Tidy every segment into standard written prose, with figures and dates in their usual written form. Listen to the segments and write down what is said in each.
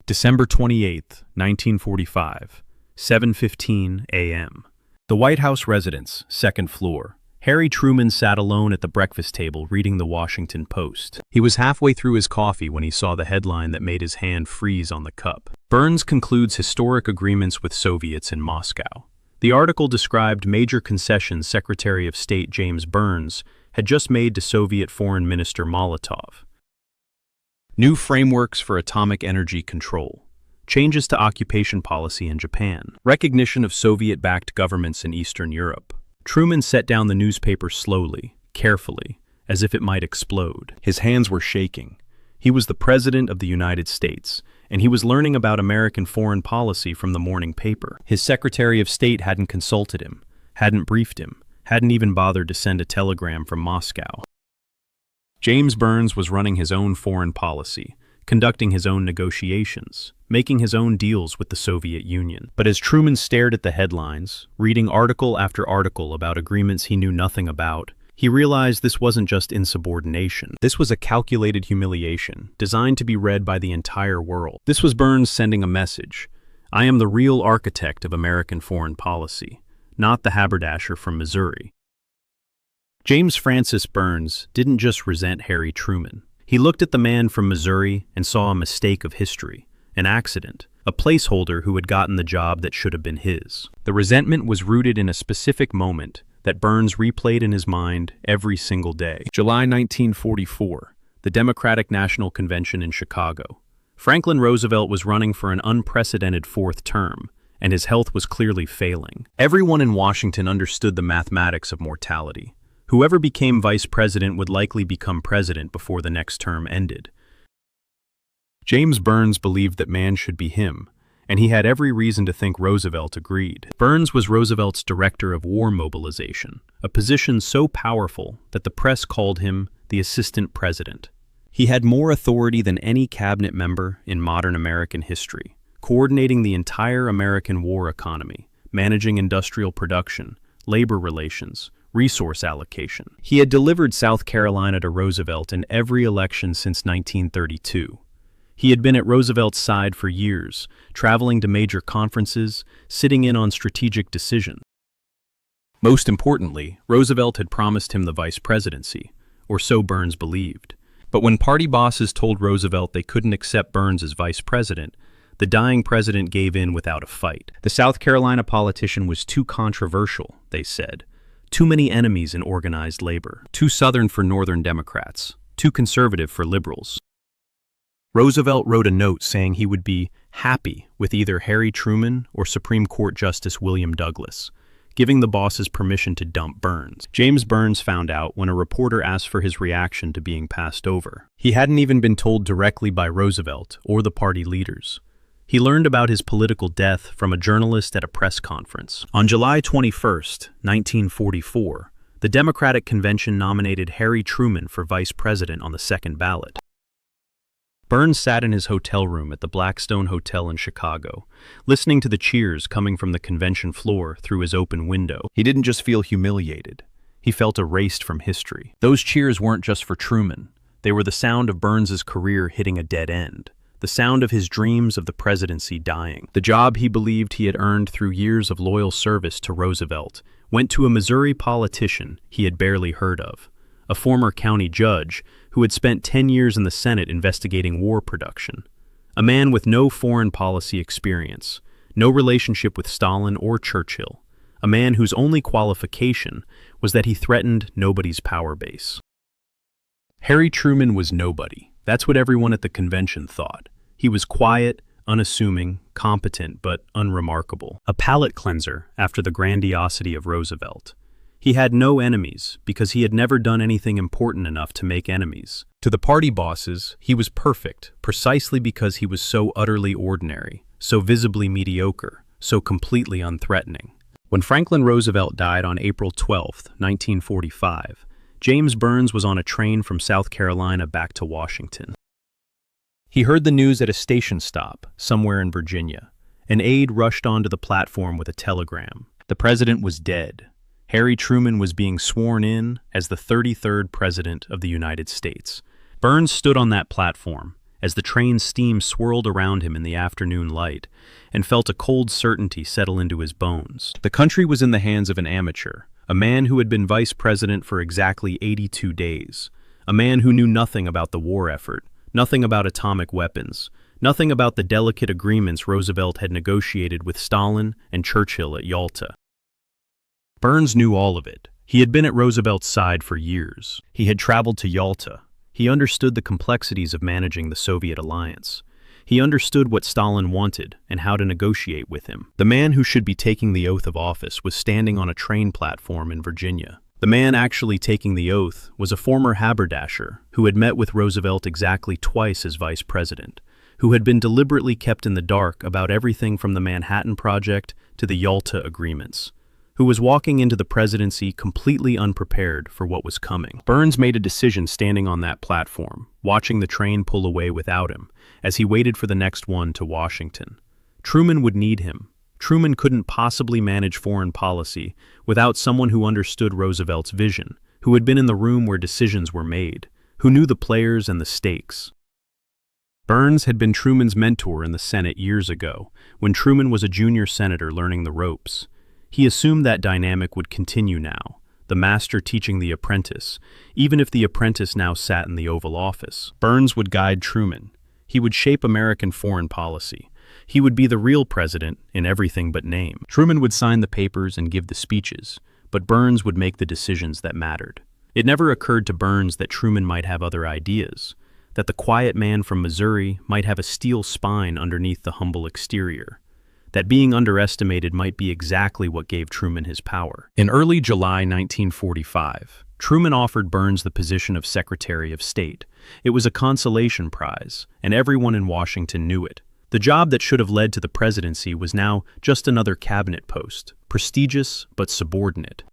December 28, 1945, 7:15 a.m. The White House residence, second floor. Harry Truman sat alone at the breakfast table reading the Washington Post. He was halfway through his coffee when he saw the headline that made his hand freeze on the cup. Burns concludes historic agreements with Soviets in Moscow. The article described major concessions Secretary of State James Burns had just made to Soviet Foreign Minister Molotov. New frameworks for atomic energy control. Changes to occupation policy in Japan. Recognition of Soviet-backed governments in Eastern Europe. Truman set down the newspaper slowly, carefully, as if it might explode. His hands were shaking. He was the President of the United States, and he was learning about American foreign policy from the morning paper. His Secretary of State hadn't consulted him, hadn't briefed him, hadn't even bothered to send a telegram from Moscow. James Burns was running his own foreign policy, conducting his own negotiations, making his own deals with the Soviet Union. But as Truman stared at the headlines, reading article after article about agreements he knew nothing about, he realized this wasn't just insubordination. This was a calculated humiliation, designed to be read by the entire world. This was Burns sending a message. I am the real architect of American foreign policy, not the haberdasher from Missouri. James Francis Burns didn't just resent Harry Truman. He looked at the man from Missouri and saw a mistake of history, an accident, a placeholder who had gotten the job that should have been his. The resentment was rooted in a specific moment that Burns replayed in his mind every single day. July 1944, the Democratic National Convention in Chicago. Franklin Roosevelt was running for an unprecedented fourth term, and his health was clearly failing. Everyone in Washington understood the mathematics of mortality. Whoever became vice president would likely become president before the next term ended. James Burns believed that man should be him, and he had every reason to think Roosevelt agreed. Burns was Roosevelt's director of war mobilization, a position so powerful that the press called him the assistant president. He had more authority than any cabinet member in modern American history, coordinating the entire American war economy, managing industrial production, labor relations, resource allocation. He had delivered South Carolina to Roosevelt in every election since 1932. He had been at Roosevelt's side for years, traveling to major conferences, sitting in on strategic decisions. Most importantly, Roosevelt had promised him the vice presidency, or so Burns believed. But when party bosses told Roosevelt they couldn't accept Burns as vice president, the dying president gave in without a fight. The South Carolina politician was too controversial, they said. Too many enemies in organized labor. Too Southern for Northern Democrats. Too conservative for liberals. Roosevelt wrote a note saying he would be happy with either Harry Truman or Supreme Court Justice William Douglas, giving the bosses permission to dump Burns. James Burns found out when a reporter asked for his reaction to being passed over. He hadn't even been told directly by Roosevelt or the party leaders. He learned about his political death from a journalist at a press conference. On July 21, 1944, the Democratic Convention nominated Harry Truman for vice president on the second ballot. Burns sat in his hotel room at the Blackstone Hotel in Chicago, listening to the cheers coming from the convention floor through his open window. He didn't just feel humiliated. He felt erased from history. Those cheers weren't just for Truman. They were the sound of Burns's career hitting a dead end. The sound of his dreams of the presidency dying. The job he believed he had earned through years of loyal service to Roosevelt went to a Missouri politician he had barely heard of, a former county judge who had spent 10 years in the Senate investigating war production, a man with no foreign policy experience, no relationship with Stalin or Churchill, a man whose only qualification was that he threatened nobody's power base. Harry Truman was nobody. That's what everyone at the convention thought. He was quiet, unassuming, competent, but unremarkable. A palate cleanser after the grandiosity of Roosevelt. He had no enemies because he had never done anything important enough to make enemies. To the party bosses, he was perfect, precisely because he was so utterly ordinary, so visibly mediocre, so completely unthreatening. When Franklin Roosevelt died on April 12, 1945, James Burns was on a train from South Carolina back to Washington. He heard the news at a station stop, somewhere in Virginia. An aide rushed onto the platform with a telegram. The president was dead. Harry Truman was being sworn in as the 33rd President of the United States. Burns stood on that platform, as the train's steam swirled around him in the afternoon light, and felt a cold certainty settle into his bones. The country was in the hands of an amateur, a man who had been vice president for exactly 82 days, a man who knew nothing about the war effort, nothing about atomic weapons, nothing about the delicate agreements Roosevelt had negotiated with Stalin and Churchill at Yalta. Burns knew all of it. He had been at Roosevelt's side for years. He had traveled to Yalta. He understood the complexities of managing the Soviet alliance. He understood what Stalin wanted and how to negotiate with him. The man who should be taking the oath of office was standing on a train platform in Virginia. The man actually taking the oath was a former haberdasher who had met with Roosevelt exactly twice as vice president, who had been deliberately kept in the dark about everything from the Manhattan Project to the Yalta agreements, who was walking into the presidency completely unprepared for what was coming. Burns made a decision standing on that platform, watching the train pull away without him, as he waited for the next one to Washington. Truman would need him. Truman couldn't possibly manage foreign policy without someone who understood Roosevelt's vision, who had been in the room where decisions were made, who knew the players and the stakes. Burns had been Truman's mentor in the Senate years ago, when Truman was a junior senator learning the ropes. He assumed that dynamic would continue now, the master teaching the apprentice, even if the apprentice now sat in the Oval Office. Burns would guide Truman. He would shape American foreign policy. He would be the real president in everything but name. Truman would sign the papers and give the speeches, but Burns would make the decisions that mattered. It never occurred to Burns that Truman might have other ideas, that the quiet man from Missouri might have a steel spine underneath the humble exterior, that being underestimated might be exactly what gave Truman his power. In early July 1945, Truman offered Burns the position of Secretary of State. It was a consolation prize, and everyone in Washington knew it. The job that should have led to the presidency was now just another cabinet post, prestigious but subordinate.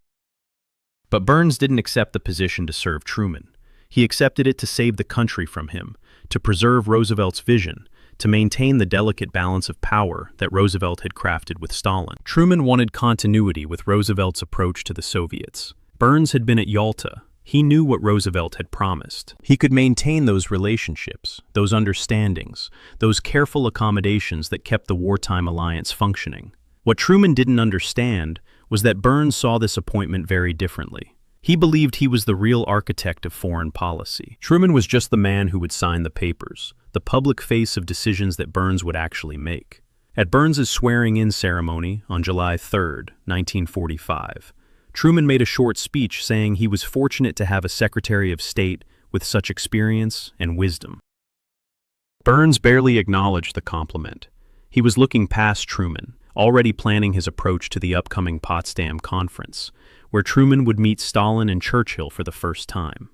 But Burns didn't accept the position to serve Truman. He accepted it to save the country from him, to preserve Roosevelt's vision, to maintain the delicate balance of power that Roosevelt had crafted with Stalin. Truman wanted continuity with Roosevelt's approach to the Soviets. Burns had been at Yalta. He knew what Roosevelt had promised. He could maintain those relationships, those understandings, those careful accommodations that kept the wartime alliance functioning. What Truman didn't understand was that Burns saw this appointment very differently. He believed he was the real architect of foreign policy. Truman was just the man who would sign the papers, the public face of decisions that Burns would actually make. At Burns's swearing-in ceremony on July 3, 1945, Truman made a short speech saying he was fortunate to have a Secretary of State with such experience and wisdom. Burns barely acknowledged the compliment. He was looking past Truman, already planning his approach to the upcoming Potsdam Conference, where Truman would meet Stalin and Churchill for the first time.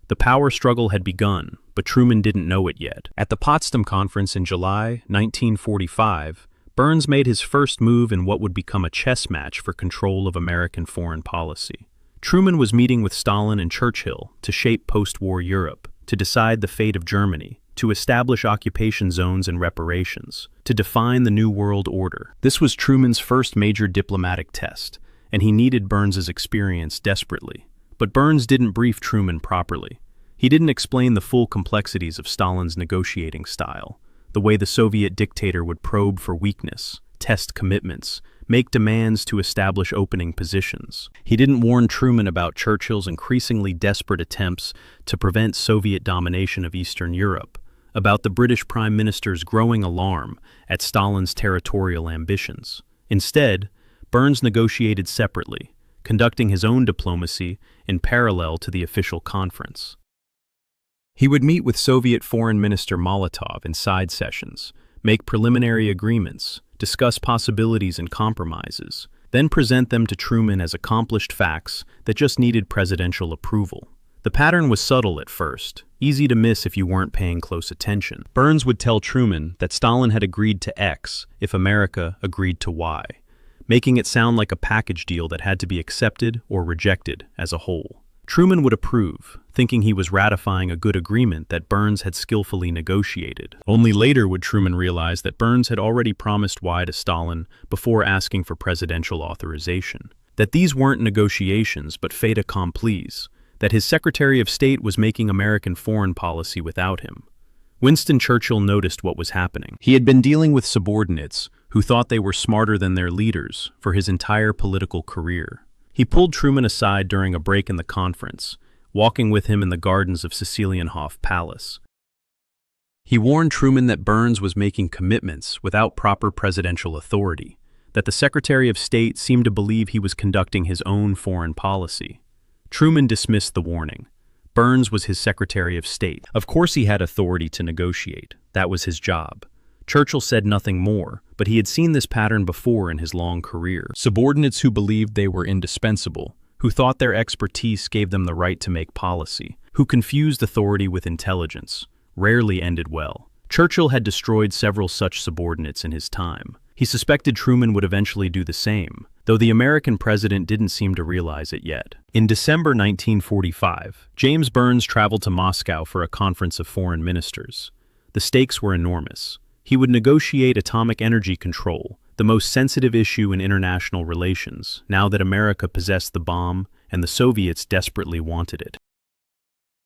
The power struggle had begun, but Truman didn't know it yet. At the Potsdam Conference in July 1945, Burns made his first move in what would become a chess match for control of American foreign policy. Truman was meeting with Stalin and Churchill to shape post-war Europe, to decide the fate of Germany, to establish occupation zones and reparations, to define the New World Order. This was Truman's first major diplomatic test, and he needed Burns's experience desperately. But Burns didn't brief Truman properly. He didn't explain the full complexities of Stalin's negotiating style, the way the Soviet dictator would probe for weakness, test commitments, make demands to establish opening positions. He didn't warn Truman about Churchill's increasingly desperate attempts to prevent Soviet domination of Eastern Europe, about the British Prime Minister's growing alarm at Stalin's territorial ambitions. Instead, Burns negotiated separately, conducting his own diplomacy in parallel to the official conference. He would meet with Soviet Foreign Minister Molotov in side sessions, make preliminary agreements, discuss possibilities and compromises, then present them to Truman as accomplished facts that just needed presidential approval. The pattern was subtle at first, easy to miss if you weren't paying close attention. Burns would tell Truman that Stalin had agreed to X if America agreed to Y, making it sound like a package deal that had to be accepted or rejected as a whole. Truman would approve, thinking he was ratifying a good agreement that Burns had skillfully negotiated. Only later would Truman realize that Burns had already promised Y to Stalin before asking for presidential authorization, that these weren't negotiations but fait accomplis, that his Secretary of State was making American foreign policy without him. Winston Churchill noticed what was happening. He had been dealing with subordinates who thought they were smarter than their leaders for his entire political career. He pulled Truman aside during a break in the conference, walking with him in the gardens of Cecilienhof Palace. He warned Truman that Burns was making commitments without proper presidential authority, that the Secretary of State seemed to believe he was conducting his own foreign policy. Truman dismissed the warning. Burns was his Secretary of State. Of course he had authority to negotiate. That was his job. Churchill said nothing more, but he had seen this pattern before in his long career. Subordinates who believed they were indispensable, who thought their expertise gave them the right to make policy, who confused authority with intelligence, rarely ended well. Churchill had destroyed several such subordinates in his time. He suspected Truman would eventually do the same, though the American president didn't seem to realize it yet. In December 1945, James Burns traveled to Moscow for a conference of foreign ministers. The stakes were enormous. He would negotiate atomic energy control, the most sensitive issue in international relations, now that America possessed the bomb and the Soviets desperately wanted it.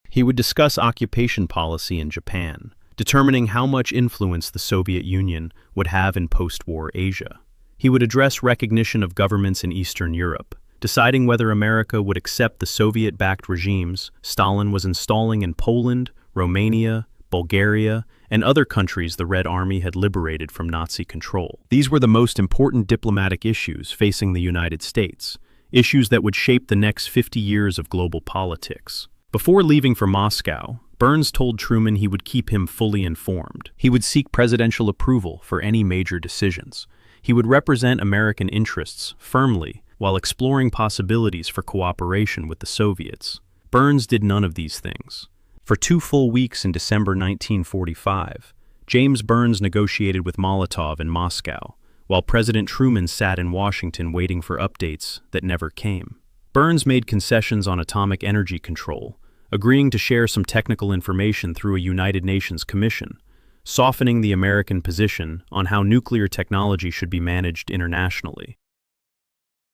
He would discuss occupation policy in Japan, determining how much influence the Soviet Union would have in post-war Asia. He would address recognition of governments in Eastern Europe, deciding whether America would accept the Soviet-backed regimes Stalin was installing in Poland, Romania, Bulgaria, and other countries the Red Army had liberated from Nazi control. These were the most important diplomatic issues facing the United States, issues that would shape the next 50 years of global politics. Before leaving for Moscow, Burns told Truman he would keep him fully informed. He would seek presidential approval for any major decisions. He would represent American interests firmly while exploring possibilities for cooperation with the Soviets. Burns did none of these things. For 2 full weeks in December 1945, James Burns negotiated with Molotov in Moscow, while President Truman sat in Washington waiting for updates that never came. Burns made concessions on atomic energy control, agreeing to share some technical information through a United Nations commission, softening the American position on how nuclear technology should be managed internationally.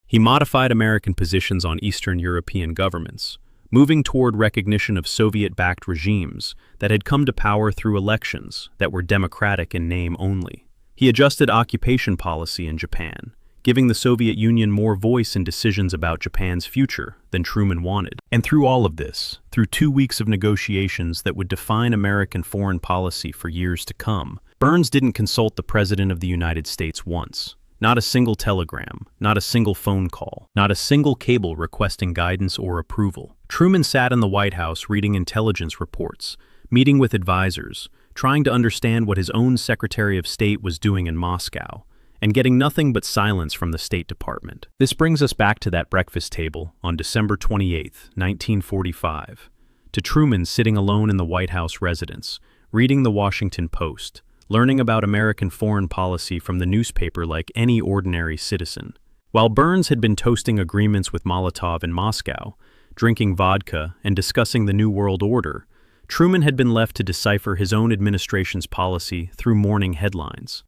He modified American positions on Eastern European governments, moving toward recognition of Soviet-backed regimes that had come to power through elections that were democratic in name only. He adjusted occupation policy in Japan, giving the Soviet Union more voice in decisions about Japan's future than Truman wanted. And through all of this, through 2 weeks of negotiations that would define American foreign policy for years to come, Burns didn't consult the President of the United States once. Not a single telegram, not a single phone call, not a single cable requesting guidance or approval. Truman sat in the White House reading intelligence reports, meeting with advisors, trying to understand what his own Secretary of State was doing in Moscow, and getting nothing but silence from the State Department. This brings us back to that breakfast table on December 28, 1945, to Truman sitting alone in the White House residence, reading the Washington Post, learning about American foreign policy from the newspaper like any ordinary citizen. While Burns had been toasting agreements with Molotov in Moscow, drinking vodka, and discussing the New World Order, Truman had been left to decipher his own administration's policy through morning headlines.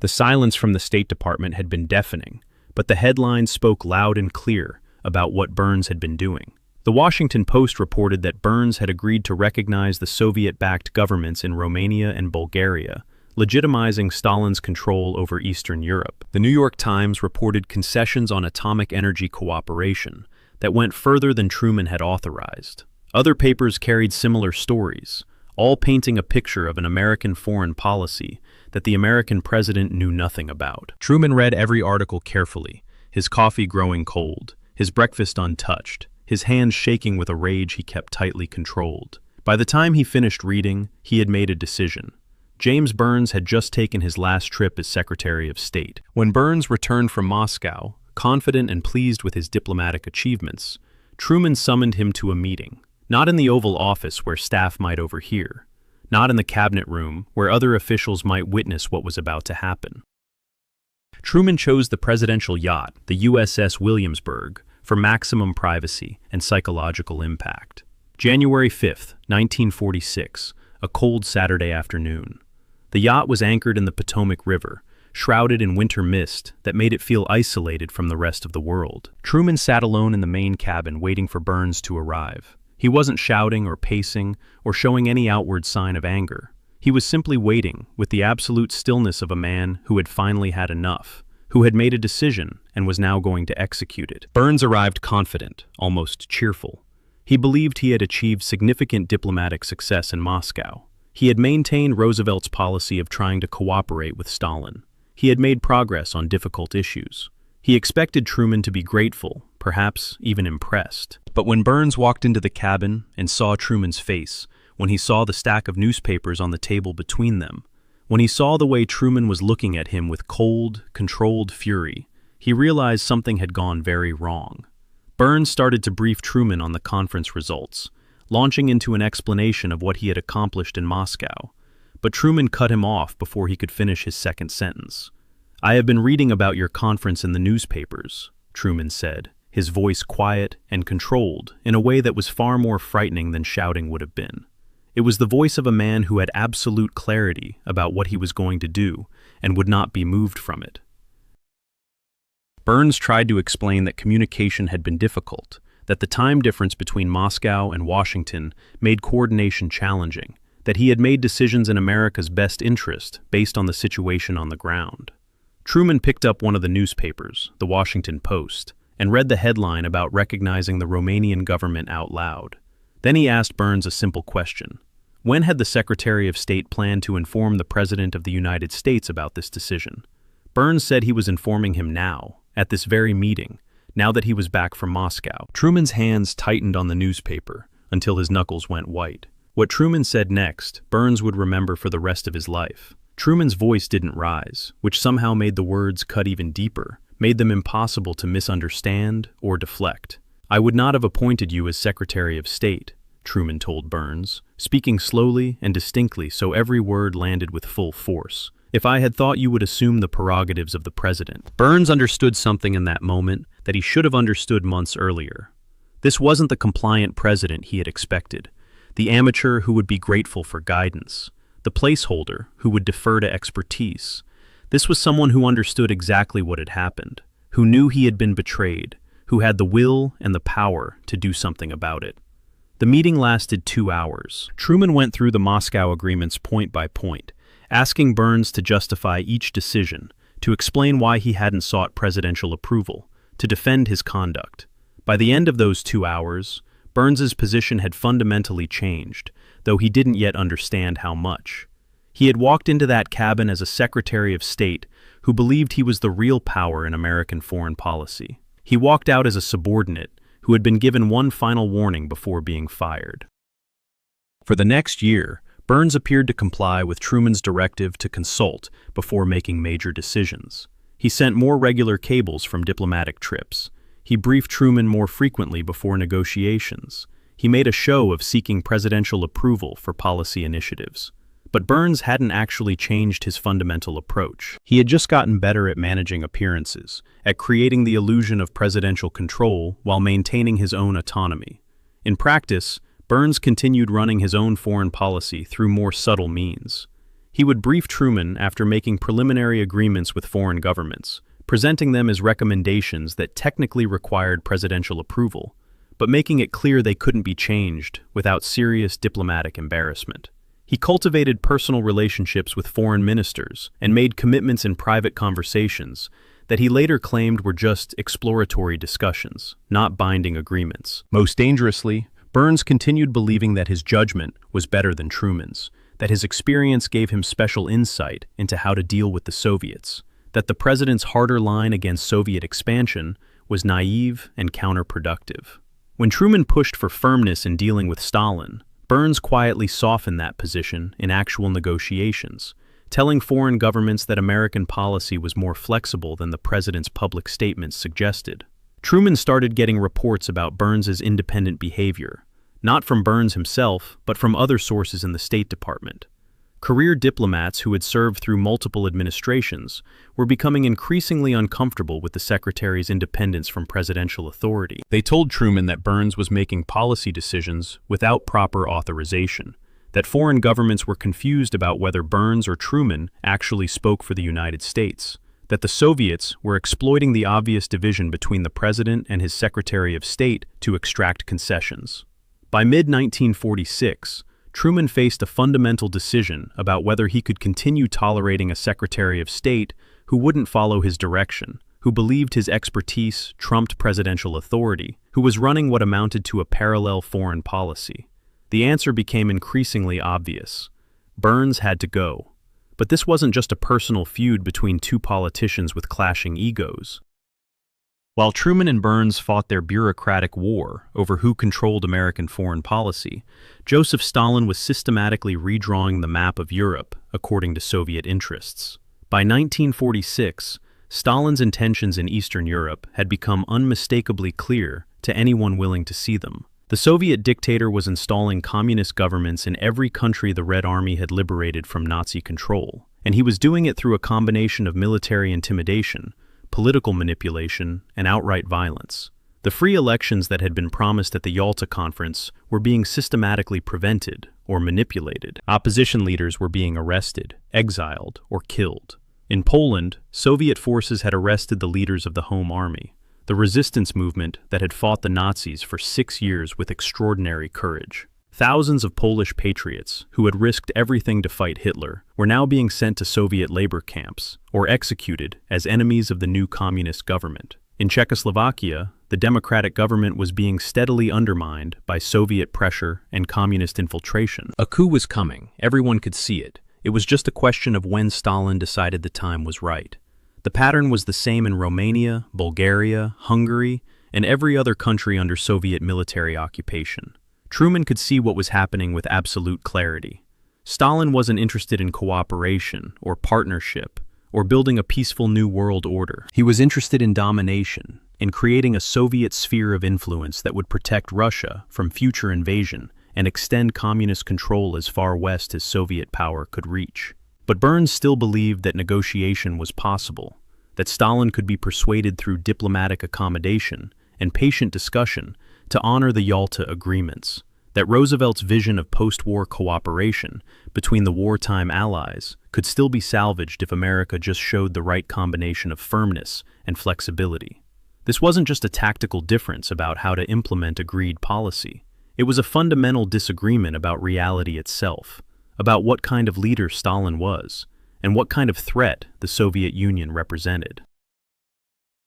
The silence from the State Department had been deafening, but the headlines spoke loud and clear about what Burns had been doing. The Washington Post reported that Burns had agreed to recognize the Soviet-backed governments in Romania and Bulgaria, legitimizing Stalin's control over Eastern Europe. The New York Times reported concessions on atomic energy cooperation that went further than Truman had authorized. Other papers carried similar stories, all painting a picture of an American foreign policy that the American president knew nothing about. Truman read every article carefully, his coffee growing cold, his breakfast untouched, his hands shaking with a rage he kept tightly controlled. By the time he finished reading, he had made a decision. James Burns had just taken his last trip as Secretary of State. When Burns returned from Moscow, confident and pleased with his diplomatic achievements, Truman summoned him to a meeting, not in the Oval Office where staff might overhear, not in the cabinet room where other officials might witness what was about to happen. Truman chose the presidential yacht, the USS Williamsburg, for maximum privacy and psychological impact. January 5, 1946, a cold Saturday afternoon. The yacht was anchored in the Potomac River, shrouded in winter mist that made it feel isolated from the rest of the world. Truman sat alone in the main cabin waiting for Burns to arrive. He wasn't shouting or pacing or showing any outward sign of anger. He was simply waiting with the absolute stillness of a man who had finally had enough, who had made a decision and was now going to execute it. Burns arrived confident, almost cheerful. He believed he had achieved significant diplomatic success in Moscow. He had maintained Roosevelt's policy of trying to cooperate with Stalin. He had made progress on difficult issues. He expected Truman to be grateful, perhaps even impressed. But when Burns walked into the cabin and saw Truman's face, when he saw the stack of newspapers on the table between them, when he saw the way Truman was looking at him with cold, controlled fury, he realized something had gone very wrong. Burns started to brief Truman on the conference results, launching into an explanation of what he had accomplished in Moscow. But Truman cut him off before he could finish his second sentence. "I have been reading about your conference in the newspapers," Truman said, his voice quiet and controlled in a way that was far more frightening than shouting would have been. It was the voice of a man who had absolute clarity about what he was going to do and would not be moved from it. Burns tried to explain that communication had been difficult, that the time difference between Moscow and Washington made coordination challenging, that he had made decisions in America's best interest based on the situation on the ground. Truman picked up one of the newspapers, the Washington Post, and read the headline about recognizing the Romanian government out loud. Then he asked Burns a simple question. When had the Secretary of State planned to inform the President of the United States about this decision? Burns said he was informing him now, at this very meeting, now that he was back from Moscow. Truman's hands tightened on the newspaper until his knuckles went white. What Truman said next, Burns would remember for the rest of his life. Truman's voice didn't rise, which somehow made the words cut even deeper, made them impossible to misunderstand or deflect. "I would not have appointed you as Secretary of State," Truman told Burns, speaking slowly and distinctly so every word landed with full force, "if I had thought you would assume the prerogatives of the President." Burns understood something in that moment that he should have understood months earlier. This wasn't the compliant president he had expected, the amateur who would be grateful for guidance, the placeholder who would defer to expertise. This was someone who understood exactly what had happened, who knew he had been betrayed, who had the will and the power to do something about it. The meeting lasted 2 hours. Truman went through the Moscow agreements point by point, asking Burns to justify each decision, to explain why he hadn't sought presidential approval, to defend his conduct. By the end of those 2 hours, Burns's position had fundamentally changed, though he didn't yet understand how much. He had walked into that cabin as a Secretary of State who believed he was the real power in American foreign policy. He walked out as a subordinate who had been given one final warning before being fired. For the next year, Burns appeared to comply with Truman's directive to consult before making major decisions. He sent more regular cables from diplomatic trips. He briefed Truman more frequently before negotiations. He made a show of seeking presidential approval for policy initiatives. But Burns hadn't actually changed his fundamental approach. He had just gotten better at managing appearances, at creating the illusion of presidential control while maintaining his own autonomy. In practice, Burns continued running his own foreign policy through more subtle means. He would brief Truman after making preliminary agreements with foreign governments, presenting them as recommendations that technically required presidential approval, but making it clear they couldn't be changed without serious diplomatic embarrassment. He cultivated personal relationships with foreign ministers and made commitments in private conversations that he later claimed were just exploratory discussions, not binding agreements. Most dangerously, Burns continued believing that his judgment was better than Truman's, that his experience gave him special insight into how to deal with the Soviets, that the president's harder line against Soviet expansion was naive and counterproductive. When Truman pushed for firmness in dealing with Stalin, Burns quietly softened that position in actual negotiations, telling foreign governments that American policy was more flexible than the president's public statements suggested. Truman started getting reports about Burns's independent behavior, not from Burns himself, but from other sources in the State Department. Career diplomats who had served through multiple administrations were becoming increasingly uncomfortable with the secretary's independence from presidential authority. They told Truman that Burns was making policy decisions without proper authorization, that foreign governments were confused about whether Burns or Truman actually spoke for the United States, that the Soviets were exploiting the obvious division between the president and his Secretary of State to extract concessions. By mid-1946, Truman faced a fundamental decision about whether he could continue tolerating a Secretary of State who wouldn't follow his direction, who believed his expertise trumped presidential authority, who was running what amounted to a parallel foreign policy. The answer became increasingly obvious. Burns had to go. But this wasn't just a personal feud between two politicians with clashing egos. While Truman and Burns fought their bureaucratic war over who controlled American foreign policy, Joseph Stalin was systematically redrawing the map of Europe according to Soviet interests. By 1946, Stalin's intentions in Eastern Europe had become unmistakably clear to anyone willing to see them. The Soviet dictator was installing communist governments in every country the Red Army had liberated from Nazi control, and he was doing it through a combination of military intimidation, political manipulation, and outright violence. The free elections that had been promised at the Yalta Conference were being systematically prevented or manipulated. Opposition leaders were being arrested, exiled, or killed. In Poland, Soviet forces had arrested the leaders of the Home Army, the resistance movement that had fought the Nazis for 6 years with extraordinary courage. Thousands of Polish patriots, who had risked everything to fight Hitler, were now being sent to Soviet labor camps or executed as enemies of the new communist government. In Czechoslovakia, the democratic government was being steadily undermined by Soviet pressure and communist infiltration. A coup was coming. Everyone could see it. It was just a question of when Stalin decided the time was right. The pattern was the same in Romania, Bulgaria, Hungary, and every other country under Soviet military occupation. Truman could see what was happening with absolute clarity. Stalin wasn't interested in cooperation or partnership or building a peaceful new world order. He was interested in domination, in creating a Soviet sphere of influence that would protect Russia from future invasion and extend communist control as far west as Soviet power could reach. But Burns still believed that negotiation was possible, that Stalin could be persuaded through diplomatic accommodation and patient discussion to honor the Yalta agreements, that Roosevelt's vision of post-war cooperation between the wartime allies could still be salvaged if America just showed the right combination of firmness and flexibility. This wasn't just a tactical difference about how to implement agreed policy. It was a fundamental disagreement about reality itself, about what kind of leader Stalin was, and what kind of threat the Soviet Union represented.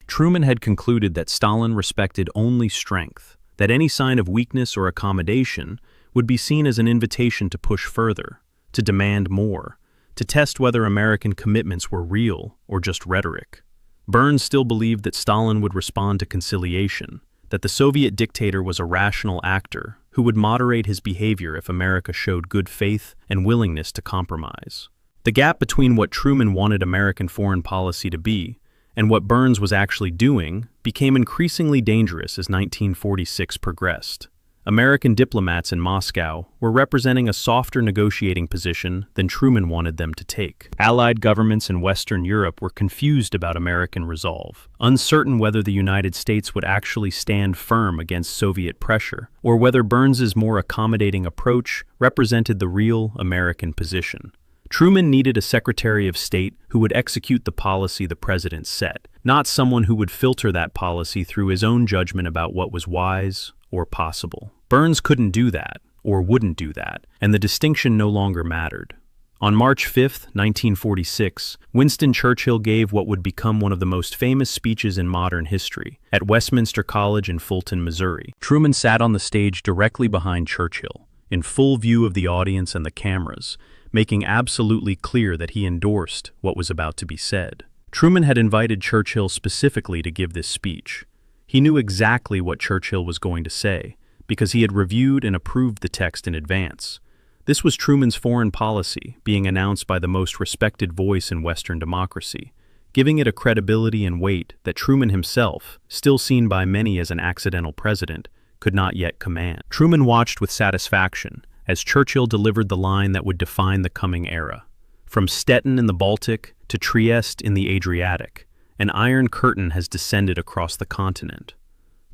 Truman had concluded that Stalin respected only strength, that any sign of weakness or accommodation would be seen as an invitation to push further, to demand more, to test whether American commitments were real or just rhetoric. Burns still believed that Stalin would respond to conciliation, that the Soviet dictator was a rational actor who would moderate his behavior if America showed good faith and willingness to compromise. The gap between what Truman wanted American foreign policy to be and what Burns was actually doing became increasingly dangerous as 1946 progressed. American diplomats in Moscow were representing a softer negotiating position than Truman wanted them to take. Allied governments in Western Europe were confused about American resolve, uncertain whether the United States would actually stand firm against Soviet pressure, or whether Burns's more accommodating approach represented the real American position. Truman needed a Secretary of State who would execute the policy the president set, not someone who would filter that policy through his own judgment about what was wise or possible. Burns couldn't do that, or wouldn't do that, and the distinction no longer mattered. On March 5, 1946, Winston Churchill gave what would become one of the most famous speeches in modern history, at Westminster College in Fulton, Missouri. Truman sat on the stage directly behind Churchill, in full view of the audience and the cameras, making absolutely clear that he endorsed what was about to be said. Truman had invited Churchill specifically to give this speech. He knew exactly what Churchill was going to say, because he had reviewed and approved the text in advance. This was Truman's foreign policy, being announced by the most respected voice in Western democracy, giving it a credibility and weight that Truman himself, still seen by many as an accidental president, could not yet command. Truman watched with satisfaction as Churchill delivered the line that would define the coming era. From Stettin in the Baltic to Trieste in the Adriatic, an iron curtain has descended across the continent.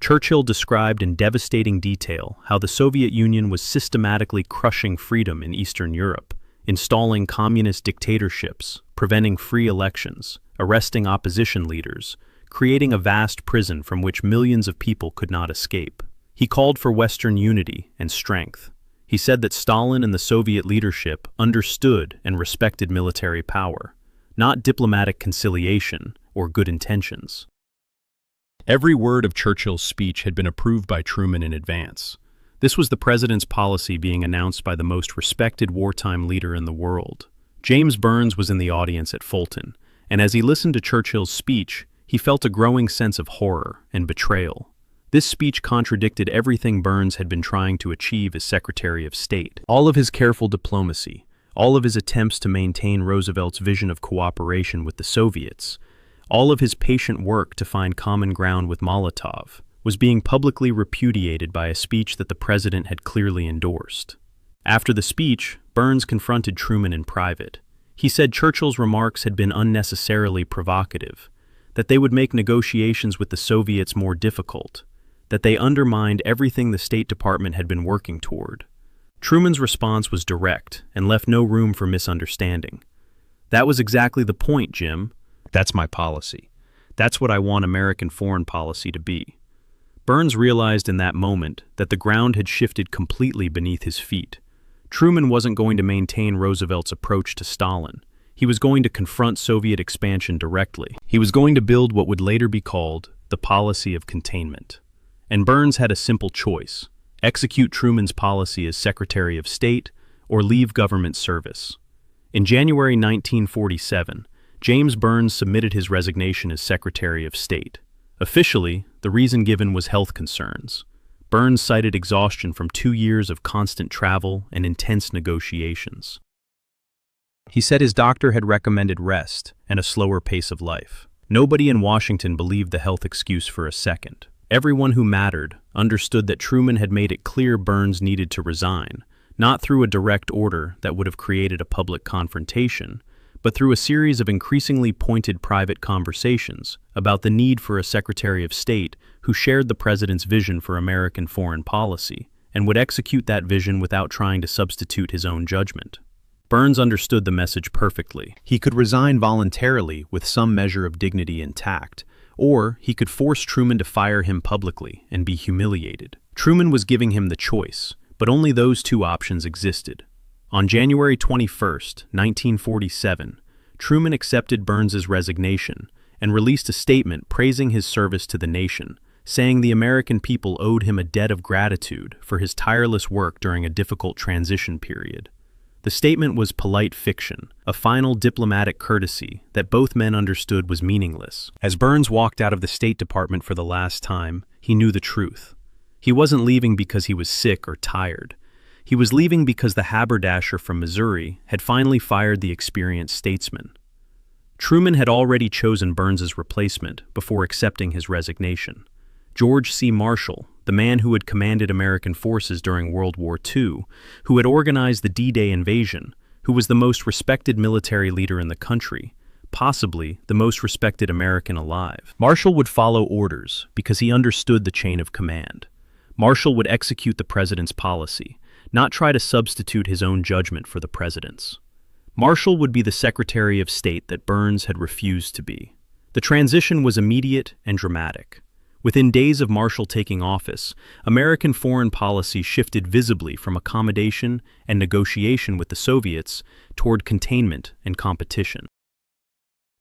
Churchill described in devastating detail how the Soviet Union was systematically crushing freedom in Eastern Europe, installing communist dictatorships, preventing free elections, arresting opposition leaders, creating a vast prison from which millions of people could not escape. He called for Western unity and strength. He said that Stalin and the Soviet leadership understood and respected military power, not diplomatic conciliation or good intentions. Every word of Churchill's speech had been approved by Truman in advance. This was the president's policy being announced by the most respected wartime leader in the world. James Burns was in the audience at Fulton, and as he listened to Churchill's speech, he felt a growing sense of horror and betrayal. This speech contradicted everything Burns had been trying to achieve as Secretary of State. All of his careful diplomacy, all of his attempts to maintain Roosevelt's vision of cooperation with the Soviets, all of his patient work to find common ground with Molotov, was being publicly repudiated by a speech that the president had clearly endorsed. After the speech, Burns confronted Truman in private. He said Churchill's remarks had been unnecessarily provocative, that they would make negotiations with the Soviets more difficult, that they undermined everything the State Department had been working toward. Truman's response was direct and left no room for misunderstanding. "That was exactly the point, Jim. That's my policy. That's what I want American foreign policy to be." Burns realized in that moment that the ground had shifted completely beneath his feet. Truman wasn't going to maintain Roosevelt's approach to Stalin. He was going to confront Soviet expansion directly. He was going to build what would later be called the policy of containment. And Burns had a simple choice: execute Truman's policy as Secretary of State or leave government service. In January 1947, James Burns submitted his resignation as Secretary of State. Officially, the reason given was health concerns. Burns cited exhaustion from 2 years of constant travel and intense negotiations. He said his doctor had recommended rest and a slower pace of life. Nobody in Washington believed the health excuse for a second. Everyone who mattered understood that Truman had made it clear Burns needed to resign, not through a direct order that would have created a public confrontation, but through a series of increasingly pointed private conversations about the need for a Secretary of State who shared the president's vision for American foreign policy and would execute that vision without trying to substitute his own judgment. Burns understood the message perfectly. He could resign voluntarily with some measure of dignity intact, or he could force Truman to fire him publicly and be humiliated. Truman was giving him the choice, but only those two options existed. On January 21, 1947, Truman accepted Burns's resignation and released a statement praising his service to the nation, saying the American people owed him a debt of gratitude for his tireless work during a difficult transition period. The statement was polite fiction, a final diplomatic courtesy that both men understood was meaningless. As Burns walked out of the State Department for the last time, he knew the truth. He wasn't leaving because he was sick or tired. He was leaving because the haberdasher from Missouri had finally fired the experienced statesman. Truman had already chosen Burns's replacement before accepting his resignation. George C. Marshall, the man who had commanded American forces during World War II, who had organized the D-Day invasion, who was the most respected military leader in the country, possibly the most respected American alive. Marshall would follow orders because he understood the chain of command. Marshall would execute the president's policy, not try to substitute his own judgment for the president's. Marshall would be the Secretary of State that Burns had refused to be. The transition was immediate and dramatic. Within days of Marshall taking office, American foreign policy shifted visibly from accommodation and negotiation with the Soviets toward containment and competition.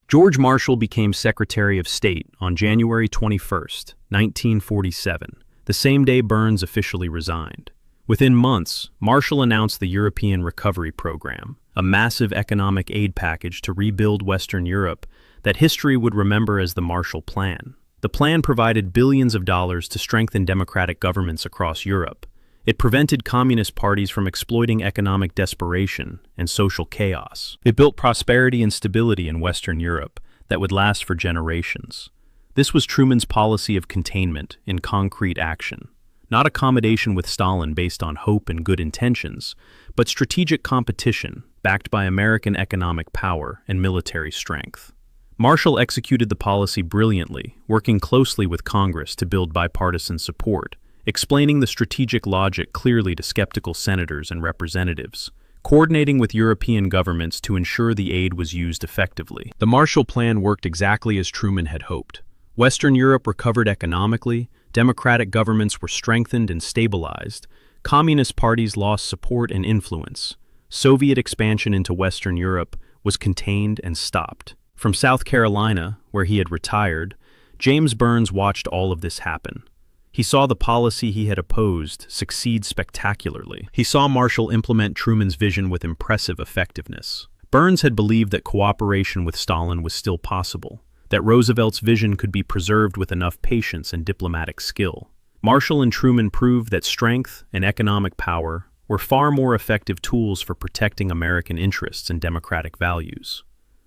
George Marshall became Secretary of State on January 21, 1947, the same day Burns officially resigned. Within months, Marshall announced the European Recovery Program, a massive economic aid package to rebuild Western Europe that history would remember as the Marshall Plan. The plan provided billions of dollars to strengthen democratic governments across Europe. It prevented communist parties from exploiting economic desperation and social chaos. It built prosperity and stability in Western Europe that would last for generations. This was Truman's policy of containment in concrete action. Not accommodation with Stalin based on hope and good intentions, but strategic competition backed by American economic power and military strength. Marshall executed the policy brilliantly, working closely with Congress to build bipartisan support, explaining the strategic logic clearly to skeptical senators and representatives, coordinating with European governments to ensure the aid was used effectively. The Marshall Plan worked exactly as Truman had hoped. Western Europe recovered economically, democratic governments were strengthened and stabilized, communist parties lost support and influence, Soviet expansion into Western Europe was contained and stopped. From South Carolina, where he had retired, James Burns watched all of this happen. He saw the policy he had opposed succeed spectacularly. He saw Marshall implement Truman's vision with impressive effectiveness. Burns had believed that cooperation with Stalin was still possible, that Roosevelt's vision could be preserved with enough patience and diplomatic skill. Marshall and Truman proved that strength and economic power were far more effective tools for protecting American interests and democratic values.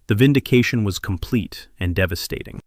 The vindication was complete and devastating.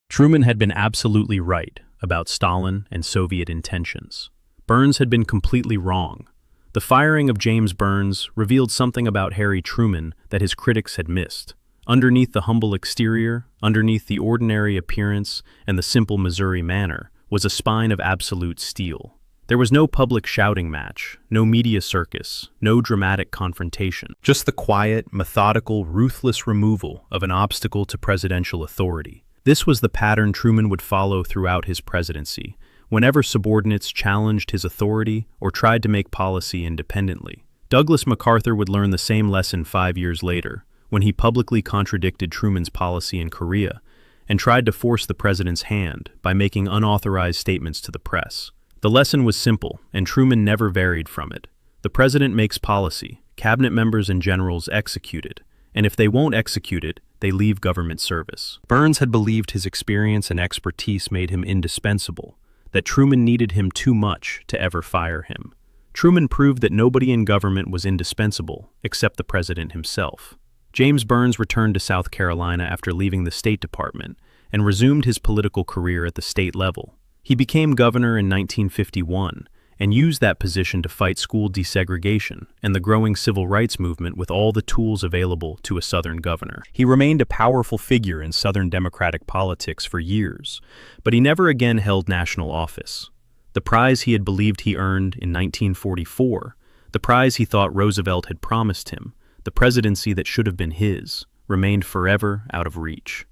Truman had been absolutely right about Stalin and Soviet intentions. Burns had been completely wrong. The firing of James Burns revealed something about Harry Truman that his critics had missed. Underneath the humble exterior, underneath the ordinary appearance and the simple Missouri manner, was a spine of absolute steel. There was no public shouting match, no media circus, no dramatic confrontation. Just the quiet, methodical, ruthless removal of an obstacle to presidential authority. This was the pattern Truman would follow throughout his presidency, whenever subordinates challenged his authority or tried to make policy independently. Douglas MacArthur would learn the same lesson 5 years later, when he publicly contradicted Truman's policy in Korea and tried to force the president's hand by making unauthorized statements to the press. The lesson was simple, and Truman never varied from it. The president makes policy, cabinet members and generals execute it, and if they won't execute it, they leave government service. Burns had believed his experience and expertise made him indispensable, that Truman needed him too much to ever fire him. Truman proved that nobody in government was indispensable except the president himself. James Burns returned to South Carolina after leaving the State Department and resumed his political career at the state level. He became governor in 1951 and used that position to fight school desegregation and the growing civil rights movement with all the tools available to a Southern governor. He remained a powerful figure in Southern Democratic politics for years, but he never again held national office. The prize he had believed he earned in 1944, the prize he thought Roosevelt had promised him, the presidency that should have been his, remained forever out of reach.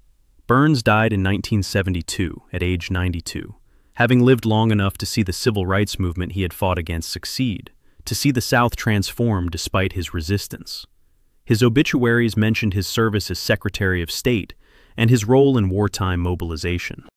Burns died in 1972 at age 92. Having lived long enough to see the civil rights movement he had fought against succeed, to see the South transform despite his resistance. His obituaries mentioned his service as Secretary of State and his role in wartime mobilization.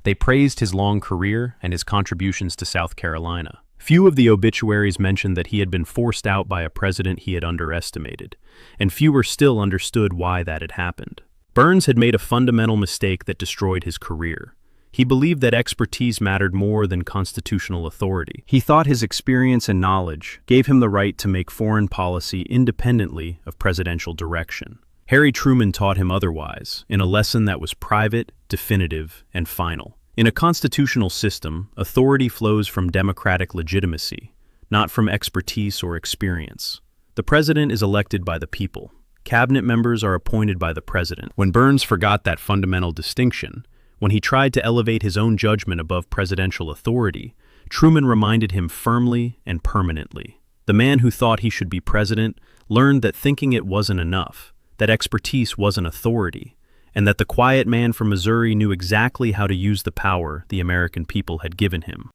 They praised his long career and his contributions to South Carolina. Few of the obituaries mentioned that he had been forced out by a president he had underestimated, and fewer still understood why that had happened. Burns had made a fundamental mistake that destroyed his career. He believed that expertise mattered more than constitutional authority. He thought his experience and knowledge gave him the right to make foreign policy independently of presidential direction. Harry Truman taught him otherwise, in a lesson that was private, definitive, and final. In a constitutional system, authority flows from democratic legitimacy, not from expertise or experience. The president is elected by the people. Cabinet members are appointed by the president. When Burns forgot that fundamental distinction, when he tried to elevate his own judgment above presidential authority, Truman reminded him firmly and permanently. The man who thought he should be president learned that thinking it wasn't enough, that expertise wasn't authority, and that the quiet man from Missouri knew exactly how to use the power the American people had given him.